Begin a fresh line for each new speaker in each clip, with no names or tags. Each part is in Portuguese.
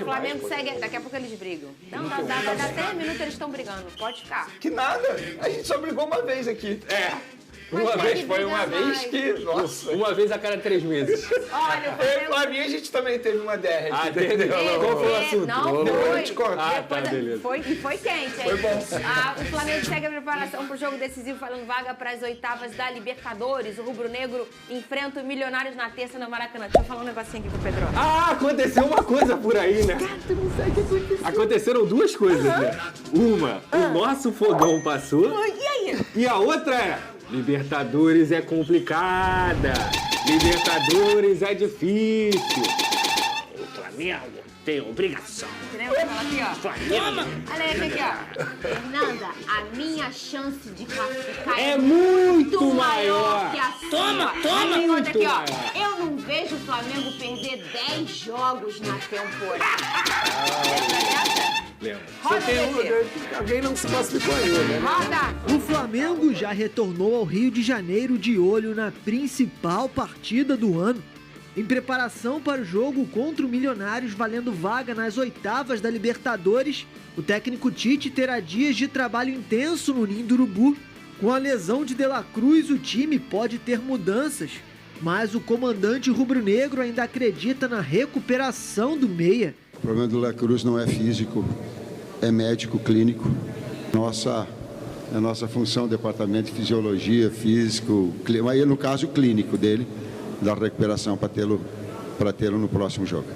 O Flamengo segue... Daqui a pouco eles brigam. Não, dá até um minuto eles estão brigando. Pode ficar.
Que nada. A gente só brigou uma vez aqui.
Uma vez
Foi uma vez que... Nossa.
Uma vez a cada 3 meses.
Olha, o Flamengo...
A minha a gente também teve uma DR.
Entendeu? Qual foi o assunto?
Não foi.
Beleza.
E foi quente, hein?
Foi bom.
O Flamengo segue a preparação para o jogo decisivo, falando vaga para as oitavas da Libertadores. O rubro-negro enfrenta o Milionários na terça no Maracanã. Deixa eu falar um negocinho aqui com o Pedro.
Aconteceu uma coisa por aí, né?
Cara, tu não sabe o que aconteceu.
Aconteceram 2 coisas, né? Uma, o nosso fogão passou.
E aí?
E a outra é... Libertadores é complicada. Libertadores é difícil. O Flamengo tem obrigação.
Entendeu? Fala aqui, ó.
Flamengo
Olha aí, aqui, ó. Fernanda, a minha chance de classificar
é muito maior
que a sua.
Toma!
Olha aqui, ó.
Maior.
Eu não vejo o Flamengo perder 10 jogos na temporada.
Lembra?
Roda, Bebê.
Alguém não se classificou ainda, né?
Roda.
O Flamengo já retornou ao Rio de Janeiro de olho na principal partida do ano. Em preparação para o jogo contra o Milionários valendo vaga nas oitavas da Libertadores, o técnico Tite terá dias de trabalho intenso no Ninho do Urubu. Com a lesão de De La Cruz, o time pode ter mudanças, mas o comandante rubro-negro ainda acredita na recuperação do meia.
O problema do De La Cruz não é físico, é médico, clínico. A nossa função, departamento de fisiologia, físico, aí no caso clínico dele, da recuperação para tê-lo no próximo jogo.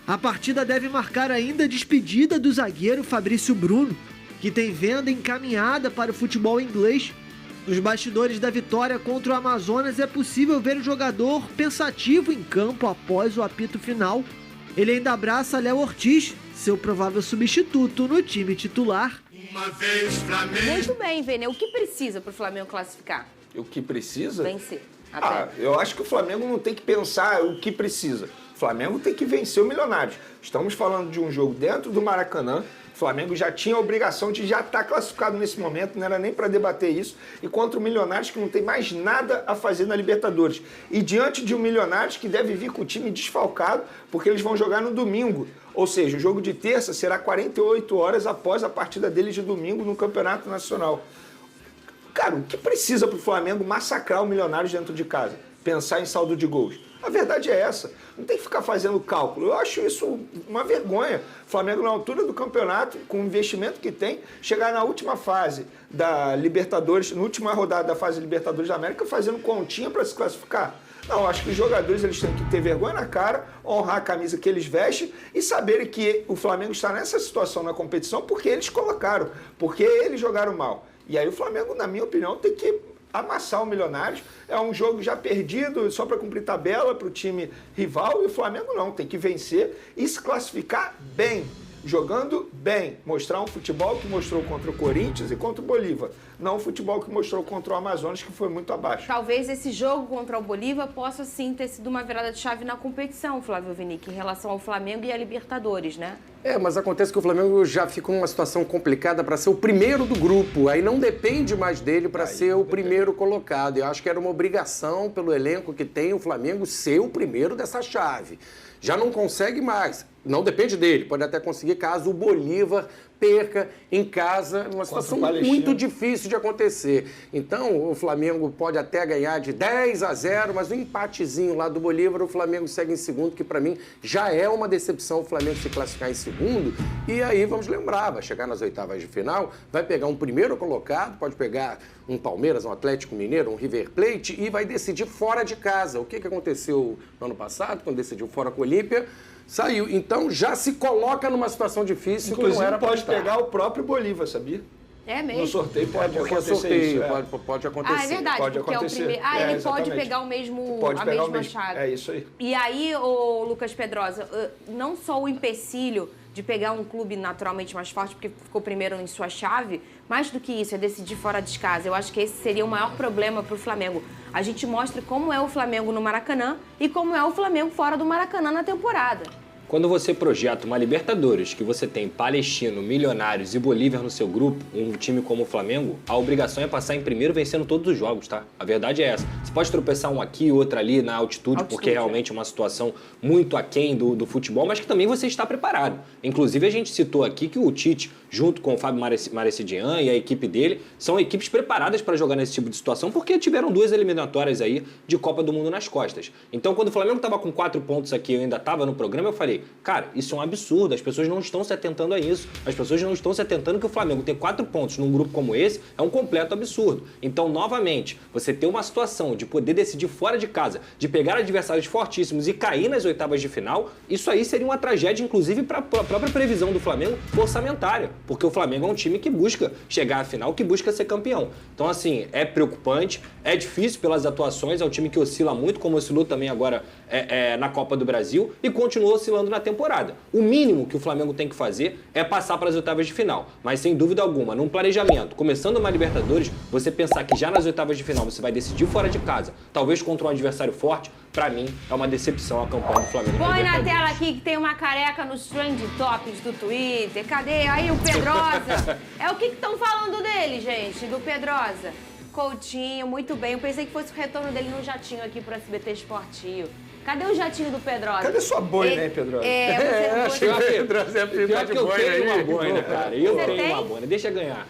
A partida deve marcar ainda a despedida do zagueiro Fabrício Bruno, que tem venda encaminhada para o futebol inglês. Nos bastidores da vitória contra o Amazonas é possível ver o jogador pensativo em campo após o apito final. Ele ainda abraça Léo Ortiz, seu provável substituto no time titular.
Muito bem, Vene. O que precisa para o Flamengo classificar?
O que precisa?
Vencer.
Eu acho que o Flamengo não tem que pensar o que precisa. O Flamengo tem que vencer o Milionários. Estamos falando de um jogo dentro do Maracanã. O Flamengo já tinha a obrigação de já estar classificado nesse momento, não era nem para debater isso. E contra o Milionários, que não tem mais nada a fazer na Libertadores. E diante de um Milionários que deve vir com o time desfalcado, porque eles vão jogar no domingo. Ou seja, o jogo de terça será 48 horas após a partida deles de domingo no Campeonato Nacional. Cara, o que precisa para o Flamengo massacrar o Milionários dentro de casa? Pensar em saldo de gols. A verdade é essa. Não tem que ficar fazendo cálculo. Eu acho isso uma vergonha. O Flamengo, na altura do campeonato, com o investimento que tem, chegar na última fase da Libertadores, na última rodada da fase Libertadores da América, fazendo continha para se classificar. Não, acho que os jogadores eles têm que ter vergonha na cara, honrar a camisa que eles vestem e saberem que o Flamengo está nessa situação na competição porque eles colocaram, porque eles jogaram mal. E aí o Flamengo, na minha opinião, tem que amassar o Milionários. É um jogo já perdido, só para cumprir tabela para o time rival. E o Flamengo não, tem que vencer e se classificar bem, jogando bem. Mostrar um futebol que mostrou contra o Corinthians e contra o Bolívar. Não o futebol que mostrou contra o Amazonas, que foi muito abaixo.
Talvez esse jogo contra o Bolívar possa sim ter sido uma virada de chave na competição, Flávio Vinick, em relação ao Flamengo e a Libertadores, né?
Mas acontece que o Flamengo já ficou numa situação complicada para ser o primeiro do grupo. Aí não depende mais dele para ser o primeiro colocado. Eu acho que era uma obrigação pelo elenco que tem o Flamengo ser o primeiro dessa chave. Já não consegue mais. Não depende dele. Pode até conseguir caso o Bolívar perca em casa, uma situação muito difícil de acontecer. Então, o Flamengo pode até ganhar de 10-0, mas o empatezinho lá do Bolívar, o Flamengo segue em segundo, que para mim já é uma decepção o Flamengo se classificar em segundo. E aí, vamos lembrar, vai chegar nas oitavas de final, vai pegar um primeiro colocado, pode pegar um Palmeiras, um Atlético Mineiro, um River Plate e vai decidir fora de casa. O que aconteceu no ano passado, quando decidiu fora com o Olímpia? Saiu. Então, já se coloca numa situação difícil.
Inclusive,
que não era
pode pegar o próprio Bolívar, sabia?
É mesmo?
No sorteio pode acontecer
sorteio,
isso.
Pode acontecer.
É verdade,
pode
porque
acontecer.
é o primeiro. Ele pode
Exatamente.
pegar a mesma chave.
É isso aí.
E aí, ô Lucas Pedrosa, não só o empecilho de pegar um clube naturalmente mais forte, porque ficou primeiro em sua chave, mais do que isso, é decidir fora de casa. Eu acho que esse seria o maior problema para o Flamengo. A gente mostra como é o Flamengo no Maracanã e como é o Flamengo fora do Maracanã na temporada.
Quando você projeta uma Libertadores, que você tem Palestino, Milionários e Bolívar no seu grupo, um time como o Flamengo, a obrigação é passar em primeiro vencendo todos os jogos, tá? A verdade é essa. Você pode tropeçar um aqui, outro ali na altitude, porque realmente é uma situação muito aquém do futebol, mas que também você está preparado. Inclusive, a gente citou aqui que o Tite, junto com o Fábio Marecidian e a equipe dele, são equipes preparadas para jogar nesse tipo de situação, porque tiveram 2 eliminatórias aí de Copa do Mundo nas costas. Então, quando o Flamengo estava com 4 pontos aqui, eu ainda estava no programa, eu falei, cara, isso é um absurdo, as pessoas não estão se atentando a isso. As pessoas não estão se atentando que o Flamengo ter 4 pontos num grupo como esse é um completo absurdo. Então, novamente, você ter uma situação de poder decidir fora de casa, de pegar adversários fortíssimos e cair nas oitavas de final, isso aí seria uma tragédia, inclusive, para a própria previsão do Flamengo orçamentária, porque o Flamengo é um time que busca chegar à final, que busca ser campeão. Então, assim, é preocupante, é difícil pelas atuações, é um time que oscila muito, como oscilou também agora na Copa do Brasil, e continua oscilando na temporada. O mínimo que o Flamengo tem que fazer é passar para as oitavas de final. Mas, sem dúvida alguma, num planejamento, começando uma Libertadores, você pensar que já nas oitavas de final você vai decidir fora de casa, talvez contra um adversário forte, pra mim, é uma decepção a campanha do Flamengo.
Põe na tela aqui que tem uma careca nos trend tops do Twitter. Cadê? Aí o Pedrosa. É o que estão falando dele, gente, do Pedrosa. Coutinho, muito bem. Eu pensei que fosse o retorno dele num jatinho aqui pro SBT Esportivo. Cadê o jatinho do Pedrosa?
Cadê sua boina aí, Pedrosa?
Acho que o Pedrosa é
Pior que eu tenho uma boina, cara. Eu tenho uma boina. Deixa ganhar.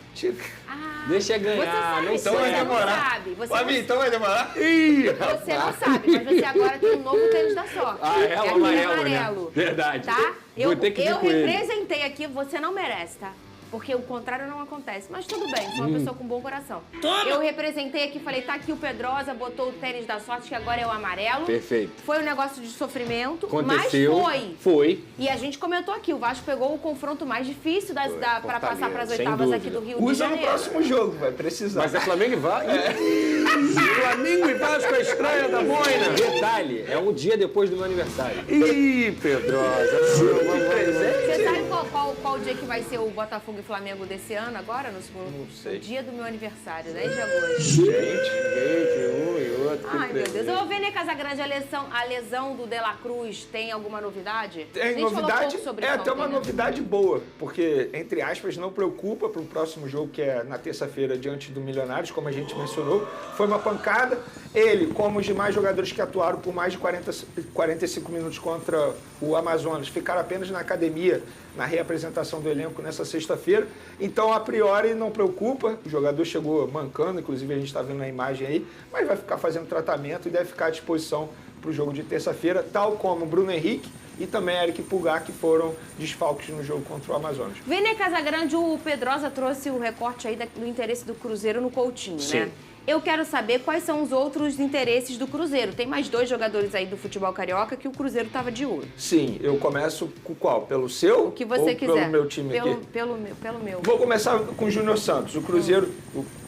Deixa ganhar.
Você sabe, você não sabe.
Então vai demorar?
Você não sabe, mas você agora tem um novo tênis da sorte.
É o amarelo, né? Verdade.
Tá? Eu
Vou ter que vir com
representei aqui, você não merece, tá? Porque o contrário não acontece. Mas tudo bem, sou uma pessoa com bom coração. Eu representei aqui, falei, tá aqui o Pedrosa, botou o tênis da sorte, que agora é o amarelo.
Perfeito.
Foi um negócio de sofrimento,
Aconteceu.
mas
Foi.
E a gente comentou aqui, o Vasco pegou o confronto mais difícil pra passar pras
sem
oitavas
dúvida.
aqui do Rio de
Usa no
Janeiro.
próximo jogo, vai precisar.
Mas é Flamengo e Vasco. Flamengo e Vasco, a estreia da boina.
Detalhe, é um dia depois do meu aniversário.
Ih, Pedrosa.
Você sabe qual dia que vai ser o Botafogo e Flamengo desse ano agora? No segundo?
Não sei.
O dia do meu aniversário, 10 de agosto.
Gente, um e outro.
Ai, meu Deus. Ô, Vene Casagrande, a lesão do De La Cruz tem alguma novidade? A
Tem
gente falou
novidade,
pouco sobre
é
isso
até uma
ontem, né?
novidade boa, porque, entre aspas, não preocupa para o próximo jogo, que é na terça-feira, diante do Milionários, como a gente mencionou. Foi uma pancada. Ele, como os demais jogadores que atuaram por mais de 45 minutos contra o Amazonas, ficaram apenas na academia, na reapresentação do elenco nessa sexta-feira. Então, a priori, não preocupa. O jogador chegou mancando, inclusive a gente está vendo na imagem aí, mas vai ficar fazendo tratamento e deve ficar à disposição para o jogo de terça-feira, tal como Bruno Henrique e também Eric Pulgar, que foram desfalques no jogo contra o Amazonas.
Vene Casagrande, o Pedrosa trouxe o recorte aí do interesse do Cruzeiro no Coutinho,
Sim.
né? Eu quero saber quais são os outros interesses do Cruzeiro. Tem mais 2 jogadores aí do futebol carioca que o Cruzeiro estava de olho.
Sim, eu começo com qual? Pelo seu?
O que você
ou
quiser.
pelo meu time aqui?
Pelo meu.
Vou começar com o Júnior Santos. O Cruzeiro,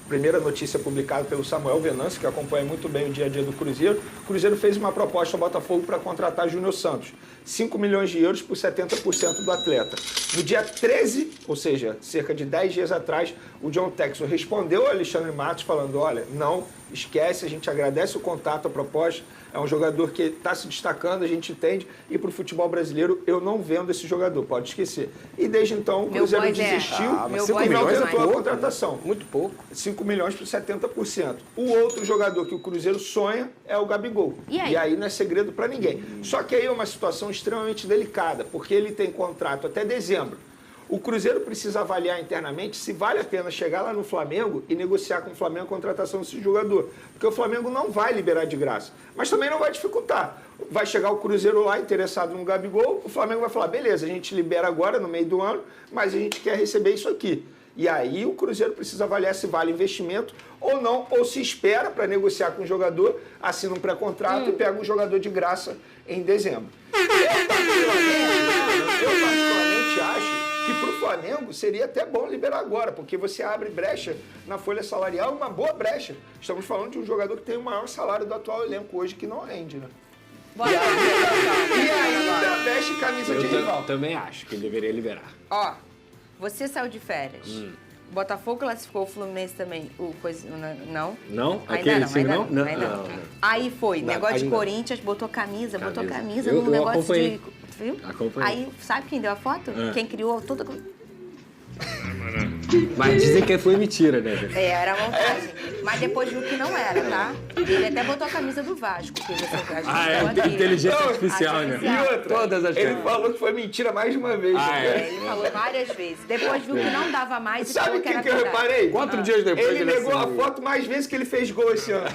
primeira notícia publicada pelo Samuel Venâncio, que acompanha muito bem o dia a dia do Cruzeiro. O Cruzeiro fez uma proposta ao Botafogo para contratar Júnior Santos. 5 milhões de euros por 70% do atleta. No dia 13, ou seja, cerca de 10 dias atrás, o John Textor respondeu ao Alexandre Matos falando, olha, não, esquece, a gente agradece o contato, a proposta, é um jogador que está se destacando, a gente entende, e para o futebol brasileiro eu não vendo esse jogador, pode esquecer. E desde então o Cruzeiro desistiu e não tentou a contratação.
Muito pouco.
5 milhões por 70%. O outro jogador que o Cruzeiro sonha é o Gabigol.
E aí
não é segredo para ninguém. Só que aí é uma situação extremamente delicada, porque ele tem contrato até dezembro. O Cruzeiro precisa avaliar internamente se vale a pena chegar lá no Flamengo e negociar com o Flamengo a contratação desse jogador. Porque o Flamengo não vai liberar de graça, mas também não vai dificultar. Vai chegar o Cruzeiro lá interessado no Gabigol, o Flamengo vai falar, beleza, a gente libera agora no meio do ano, mas a gente quer receber isso aqui. E aí o Cruzeiro precisa avaliar se vale investimento ou não, ou se espera para negociar com o jogador, assina um pré-contrato e pega um jogador de graça em dezembro. Eu particularmente acho que para o Flamengo seria até bom liberar agora, porque você abre brecha na folha salarial, uma boa brecha. Estamos falando de um jogador que tem o maior salário do atual elenco hoje, que não rende, né? E ainda veste camisa de rival.
Eu também acho que ele deveria liberar.
Ó, você saiu de férias. Botafogo classificou o Fluminense também. Não?
Não?
Ainda
Aquele
não,
sim,
ainda
não?
não. Aí foi,
Não,
negócio de
ainda não.
Corinthians, botou camisa
Eu
num negócio
acompanhei.
de viu?
Acompanhei.
Aí, sabe quem deu a foto? Quem criou toda...
Mas dizem que foi mentira, né?
Era montagem. Mas depois viu que não era, tá? Ele até botou a camisa do Vasco, que você
Inteligência artificial, né?
E outra,
Todas as
ele
vezes.
falou que foi mentira mais de uma vez.
Ele falou várias vezes. Depois viu que não dava mais e
Sabe
falou
o
que era
que eu
verdade.
reparei?
4 dias depois
Ele negou a
assinou.
foto mais vezes que ele fez gol esse ano.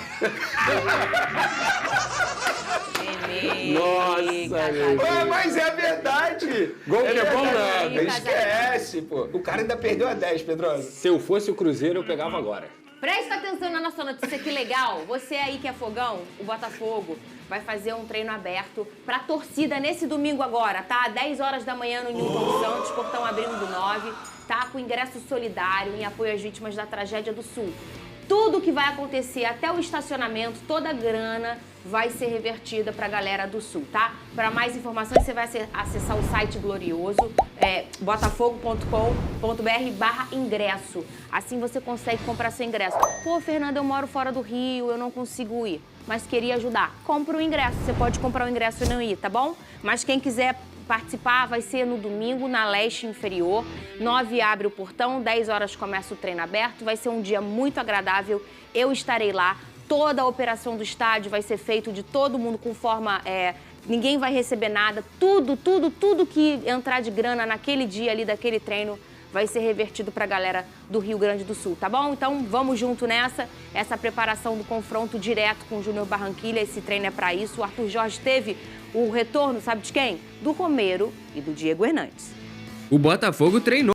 Nossa, meu
Ué, mas é verdade.
Gol que é bom
verdade.
nada.
Esquece, pô. O cara ainda perdeu a 10, Pedrosa.
Se eu fosse o Cruzeiro, eu pegava agora.
Presta atenção na nossa notícia, que legal. Você aí que é fogão, o Botafogo vai fazer um treino aberto pra torcida nesse domingo agora, tá? 10 horas da manhã no Newton Santos, portão abrindo do 9, tá? Com ingresso solidário em apoio às vítimas da tragédia do Sul. Tudo que vai acontecer, até o estacionamento, toda a grana vai ser revertida para a galera do Sul, tá? Para mais informações, você vai acessar o site glorioso, botafogo.com.br/ingresso. Assim você consegue comprar seu ingresso. Pô, Fernanda, eu moro fora do Rio, eu não consigo ir, mas queria ajudar. Compra o ingresso, você pode comprar o ingresso e não ir, tá bom? Mas quem quiser participar vai ser no domingo, na Leste Inferior. 9 abre o portão, 10 horas começa o treino aberto. Vai ser um dia muito agradável. Eu estarei lá. Toda a operação do estádio vai ser feita de todo mundo com forma... ninguém vai receber nada. Tudo que entrar de grana naquele dia ali daquele treino vai ser revertido para a galera do Rio Grande do Sul, tá bom? Então vamos junto nessa. Essa preparação do confronto direto com o Júnior Barranquilla. Esse treino é para isso. O Arthur Jorge teve o retorno, sabe de quem? Do Romero e do Diego Hernandes.
O Botafogo treinou